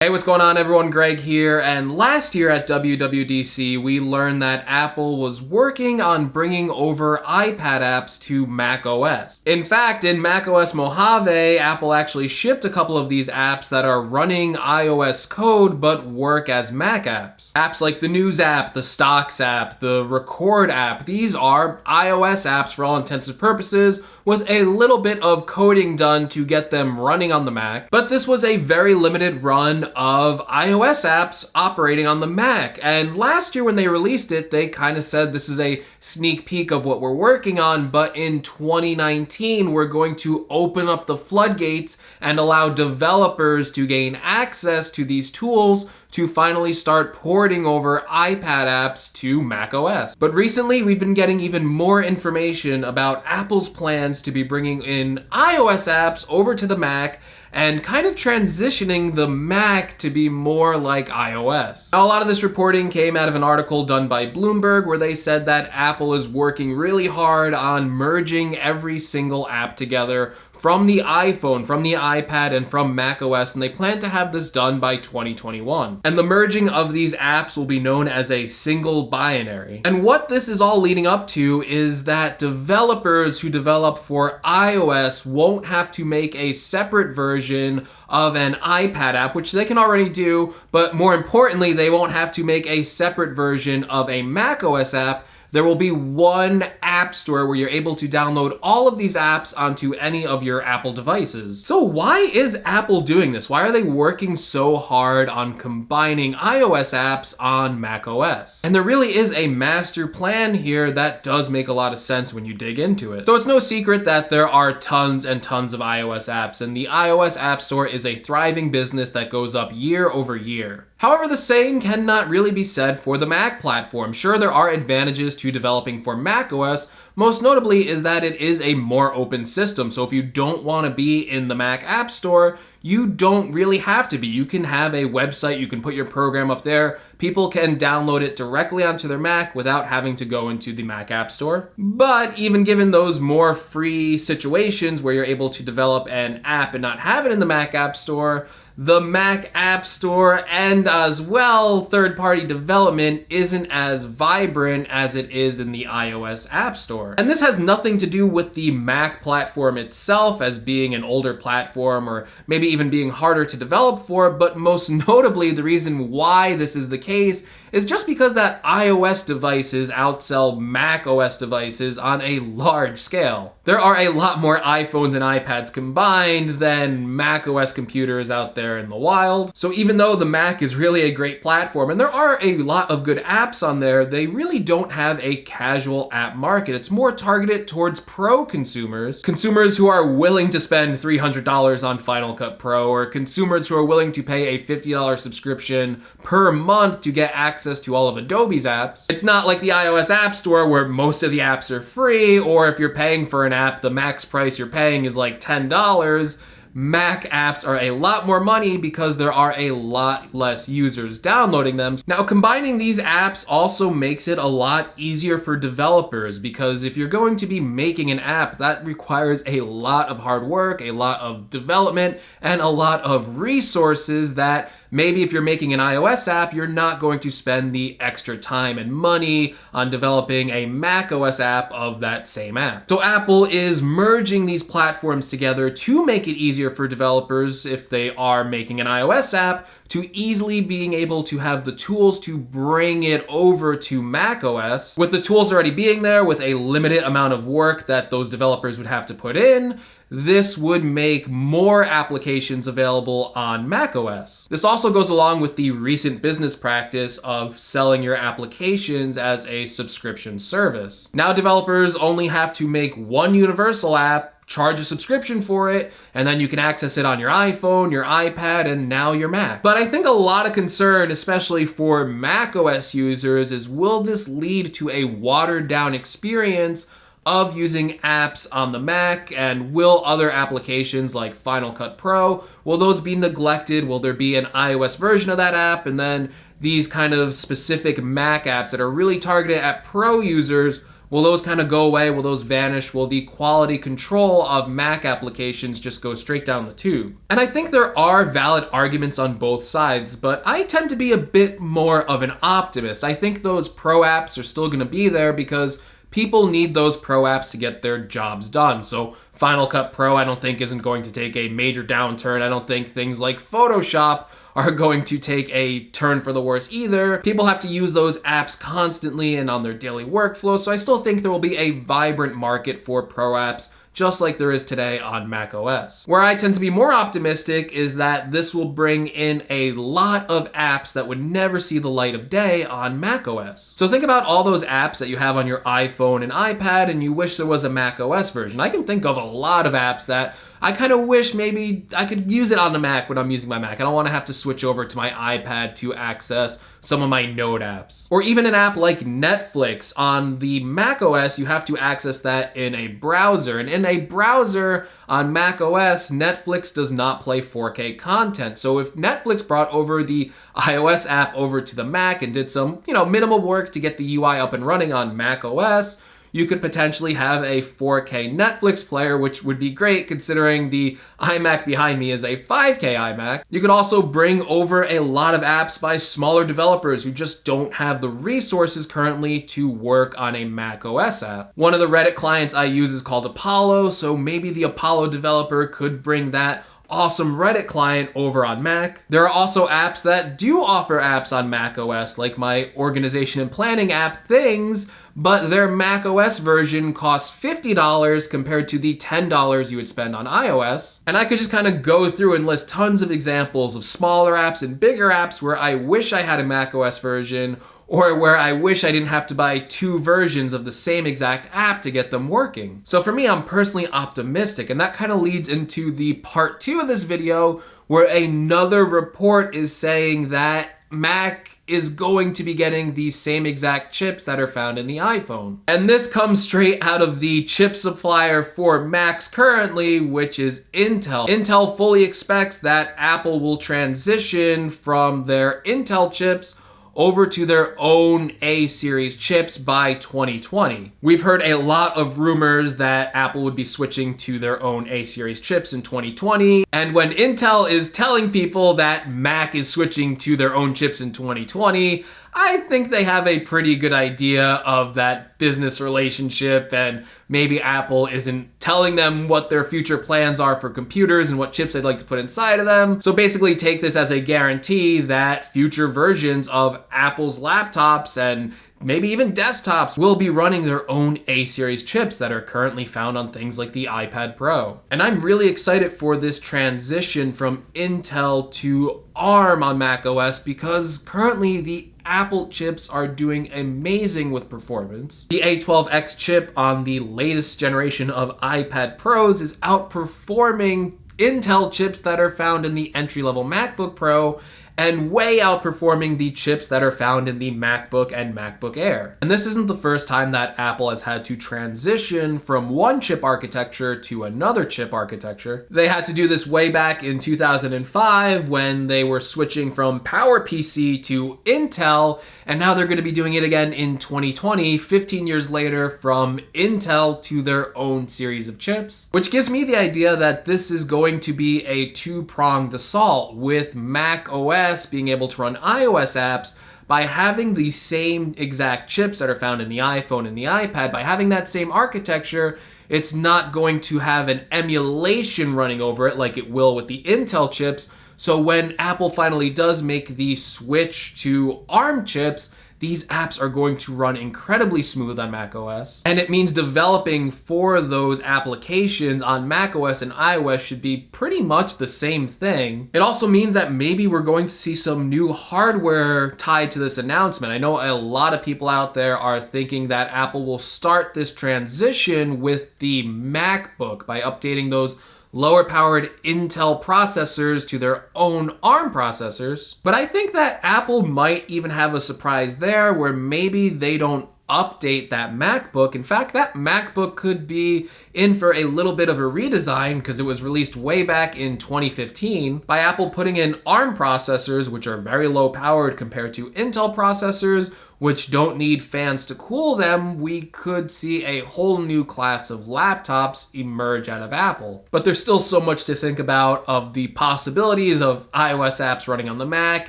Hey, what's going on everyone? Greg here, and last year at WWDC we learned that Apple was working on bringing over iPad apps to macOS. In fact, in macOS Mojave, Apple actually shipped a couple of these apps that are running iOS code but work as Mac apps. Apps like the News app, the Stocks app, the Record app, these are iOS apps for all intents and purposes with a little bit of coding done to get them running on the Mac. But this was a very limited run of iOS apps operating on the Mac. And last year when they released it, they kind of said this is a sneak peek of what we're working on, but in 2019, we're going to open up the floodgates and allow developers to gain access to these tools to finally start porting over iPad apps to macOS. But recently, we've been getting even more information about Apple's plans to be bringing in iOS apps over to the Mac and kind of transitioning the Mac to be more like iOS. Now, a lot of this reporting came out of an article done by Bloomberg where they said that Apple is working really hard on merging every single app together from the iPhone, from the iPad, and from macOS, and they plan to have this done by 2021. And the merging of these apps will be known as a single binary. And what this is all leading up to is that developers who develop for iOS won't have to make a separate version of an iPad app, which they can already do, but more importantly, they won't have to make a separate version of a macOS app. There will be one app store where you're able to download all of these apps onto any of your Apple devices. So why is Apple doing this? Why are they working so hard on combining iOS apps on macOS? And there really is a master plan here that does make a lot of sense when you dig into it. So it's no secret that there are tons and tons of iOS apps, and the iOS App Store is a thriving business that goes up year over year. However, the same cannot really be said for the Mac platform. Sure, there are advantages to developing for macOS. Most notably is that it is a more open system. So if you don't want to be in the Mac App Store, you don't really have to be. You can have a website, you can put your program up there. People can download it directly onto their Mac without having to go into the Mac App Store. But even given those more free situations where you're able to develop an app and not have it in the Mac App Store, the Mac App Store and as well third-party development isn't as vibrant as it is in the iOS App Store. And this has nothing to do with the Mac platform itself as being an older platform or maybe even being harder to develop for, but most notably the reason why this is the case is just because that iOS devices outsell Mac OS devices on a large scale. There are a lot more iPhones and iPads combined than Mac OS computers out there in the wild. So even though the Mac is really a great platform and there are a lot of good apps on there, they really don't have a casual app market. It's more targeted towards pro consumers who are willing to spend $300 on Final Cut Pro, or consumers who are willing to pay a $50 subscription per month to get access to all of Adobe's apps. It's not like the iOS App Store where most of the apps are free, or if you're paying for an app, the max price you're paying is like $10. Mac apps are a lot more money because there are a lot less users downloading them. Now, combining these apps also makes it a lot easier for developers, because if you're going to be making an app, that requires a lot of hard work, a lot of development, and a lot of resources that maybe if you're making an iOS app, you're not going to spend the extra time and money on developing a Mac OS app of that same app. So Apple is merging these platforms together to make it easier for developers, if they are making an iOS app, to easily being able to have the tools to bring it over to Mac OS. With the tools already being there, with a limited amount of work that those developers would have to put in, this would make more applications available on macOS. This also goes along with the recent business practice of selling your applications as a subscription service. Now developers only have to make one universal app, charge a subscription for it, and then you can access it on your iPhone, your iPad, and now your Mac. But I think a lot of concern, especially for macOS users, is will this lead to a watered down experience of using apps on the Mac, and will other applications like Final Cut Pro, will those be neglected? Will there be an iOS version of that app, and then these kind of specific Mac apps that are really targeted at pro users Will those kind of go away? Will those vanish? Will the quality control of Mac applications just go straight down the tube? And I think there are valid arguments on both sides, but I tend to be a bit more of an optimist. I think those pro apps are still going to be there because people need those pro apps to get their jobs done. So Final Cut Pro, I don't think, isn't going to take a major downturn. I don't think things like Photoshop are going to take a turn for the worse either. People have to use those apps constantly and on their daily workflow, so I still think there will be a vibrant market for pro apps, just like there is today on macOS. Where I tend to be more optimistic is that this will bring in a lot of apps that would never see the light of day on macOS. So think about all those apps that you have on your iPhone and iPad and you wish there was a macOS version. I can think of a lot of apps that I kind of wish maybe I could use it on the Mac when I'm using my Mac. I don't want to have to switch over to my iPad to access some of my Node apps. Or even an app like Netflix. On the Mac OS, you have to access that in a browser. And in a browser on Mac OS, Netflix does not play 4K content. So if Netflix brought over the iOS app over to the Mac and did some, minimal work to get the UI up and running on Mac OS, you could potentially have a 4K Netflix player, which would be great considering the iMac behind me is a 5K iMac. You could also bring over a lot of apps by smaller developers who just don't have the resources currently to work on a Mac OS app. One of the Reddit clients I use is called Apollo, so maybe the Apollo developer could bring that awesome Reddit client over on Mac. There are also apps that do offer apps on Mac OS, like my organization and planning app Things, but their Mac OS version costs $50 compared to the $10 you would spend on iOS. And I could just kind of go through and list tons of examples of smaller apps and bigger apps where I wish I had a Mac OS version, or where I wish I didn't have to buy two versions of the same exact app to get them working. So for me, I'm personally optimistic, and that kind of leads into the part 2 of this video, where another report is saying that Mac is going to be getting the same exact chips that are found in the iPhone. And this comes straight out of the chip supplier for Macs currently, which is Intel. Intel fully expects that Apple will transition from their Intel chips over to their own A-series chips by 2020. We've heard a lot of rumors that Apple would be switching to their own A-series chips in 2020, and when Intel is telling people that Mac is switching to their own chips in 2020, I think they have a pretty good idea of that business relationship, and maybe Apple isn't telling them what their future plans are for computers and what chips they'd like to put inside of them. So basically take this as a guarantee that future versions of Apple's laptops and maybe even desktops will be running their own A-series chips that are currently found on things like the iPad Pro. And I'm really excited for this transition from Intel to ARM on macOS because currently the Apple chips are doing amazing with performance. The A12X chip on the latest generation of iPad Pros is outperforming Intel chips that are found in the entry-level MacBook Pro and way outperforming the chips that are found in the MacBook and MacBook Air. And this isn't the first time that Apple has had to transition from one chip architecture to another chip architecture. They had to do this way back in 2005 when they were switching from PowerPC to Intel, and now they're going to be doing it again in 2020, 15 years later, from Intel to their own series of chips. Which gives me the idea that this is going to be a two-pronged assault, with Mac OS being able to run iOS apps by having the same exact chips that are found in the iPhone and the iPad. By having that same architecture, it's not going to have an emulation running over it like it will with the Intel chips. So when Apple finally does make the switch to ARM chips, these apps are going to run incredibly smooth on macOS. And it means developing for those applications on macOS and iOS should be pretty much the same thing. It also means that maybe we're going to see some new hardware tied to this announcement. I know a lot of people out there are thinking that Apple will start this transition with the MacBook by updating those lower powered Intel processors to their own ARM processors. But I think that Apple might even have a surprise there where maybe they don't update that MacBook. In fact, that MacBook could be in for a little bit of a redesign because it was released way back in 2015 by Apple putting in ARM processors, which are very low powered compared to Intel processors, which don't need fans to cool them, we could see a whole new class of laptops emerge out of Apple. But there's still so much to think about of the possibilities of iOS apps running on the Mac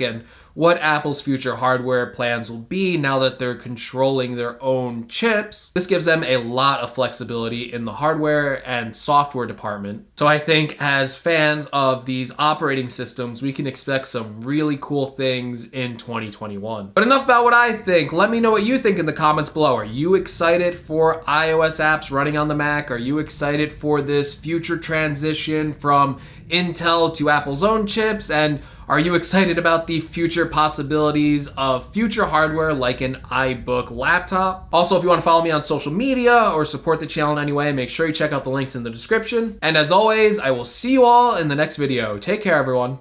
and what Apple's future hardware plans will be now that they're controlling their own chips. This gives them a lot of flexibility in the hardware and software department. So I think as fans of these operating systems, we can expect some really cool things in 2021. But enough about what I think. Let me know what you think in the comments below. Are you excited for iOS apps running on the Mac? Are you excited for this future transition from Intel to Apple's own chips? And are you excited about the future possibilities of future hardware like an iBook laptop? Also, if you want to follow me on social media or support the channel in any way, make sure you check out the links in the description. And as always, I will see you all in the next video. Take care, everyone.